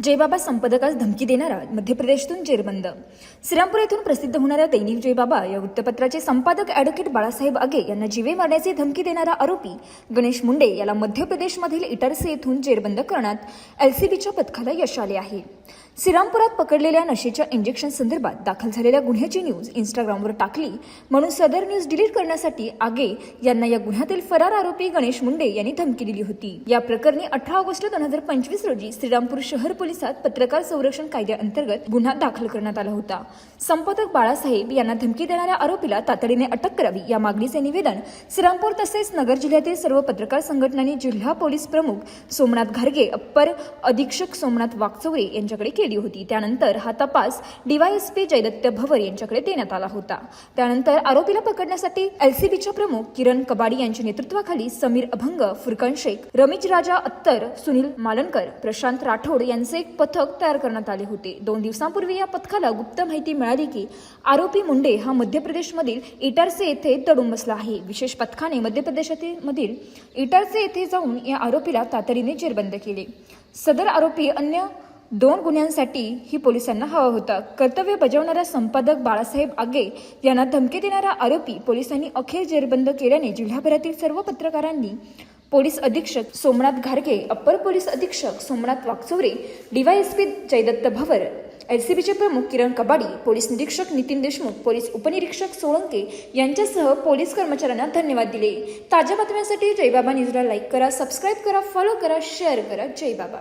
जयबाबा संपादकास धमकी देणारा मध्य प्रदेशातून जेरबंद। श्रीरामपूर येथून प्रसिद्ध होणाऱ्या दैनिक जयबाबा या वृत्तपत्राचे संपादक ॲडव्होकेट बाळासाहेब आगे यांना जीवे मारण्याची धमकी देणारा आरोपी गणेश मुंडे याला मध्य प्रदेशमधील इटारसी येथून जेरबंद करण्यात एलसीबीच्या पथकाला यश आले आहे। श्रीरामपुरात पकडलेल्या नशेच्या इंजेक्शन संदर्भात दाखल झालेल्या गुन्ह्याची न्यूज इंस्टाग्रामवर टाकली म्हणून सदर न्यूज डिलीट करण्यासाठी आगे यांना या गुन्ह्यातील फरार आरोपी गणेश मुंडे यांनी धमकी दिली होती। या प्रकरणी 18 ऑगस्ट 2025 रोजी श्रीरामपूर शहर पोलिसात पत्रकार संरक्षण कायद्याअंतर्गत गुन्हा दाखल करण्यात आला होता। संपादक बाळासाहेब यांना धमकी देणाऱ्या आरोपीला तातडीने अटक करावी या मागणीचे निवेदन श्रीरामपूर तसेच नगर जिल्ह्यातील सर्व पत्रकार संघटनांनी जिल्हा पोलीस प्रमुख सोमनाथ घारगे, अप्पर अधीक्षक सोमनाथ वाकचौरे यांच्याकडे केली होती। त्यानंतर हा तपास डीवायएसपी जयदत्त भवर यांच्याकडे देण्यात आला होता। त्यानंतर आरोपीला पकडण्यासाठी एलसीबीच्या प्रमुख किरण कबाडी यांच्या नेतृत्वाखाली समीर अभंग, फुरकान शेख, रमेश राजा अत्तर, सुनील मालनकर, प्रशांत राठोड यांचे एक पथक तयार करण्यात आले होते। 2 दिवसांपूर्वी या पथकाला गुप्त माहिती मिळाली की आरोपी मुंडे हा मध्य प्रदेशमधील इटारसी येथे दडून बसला आहे। विशेष पथकाने मध्य प्रदेशातील इटारसी येथे जाऊन या आरोपीला तातडीने जेरबंद केले। सदर आरोपी अन्य 2 गुन्ह्यांसाठी ही पोलिसांना हवा होता। कर्तव्य बजावणारा संपादक बाळासाहेब आगे यांना धमकी देणारा आरोपी पोलिसांनी अखेर जेरबंद केल्याने जिल्हाभरातील सर्व पत्रकारांनी पोलीस अधीक्षक सोमनाथ घारगे, अप्पर पोलीस अधीक्षक सोमनाथ वाकचौरे, डीवायएसपी जयदत्त भवर, एलसीबीचे प्रमुख किरण कबाडी, पोलीस निरीक्षक नितीन देशमुख, पोलीस उपनिरीक्षक सोळंके यांच्यासह पोलीस कर्मचाऱ्यांना धन्यवाद दिले। ताज्या बातम्यांसाठी जयबाबा न्यूजला लाईक करा, सबस्क्राईब करा, फॉलो करा, शेअर करा। जय बाबा।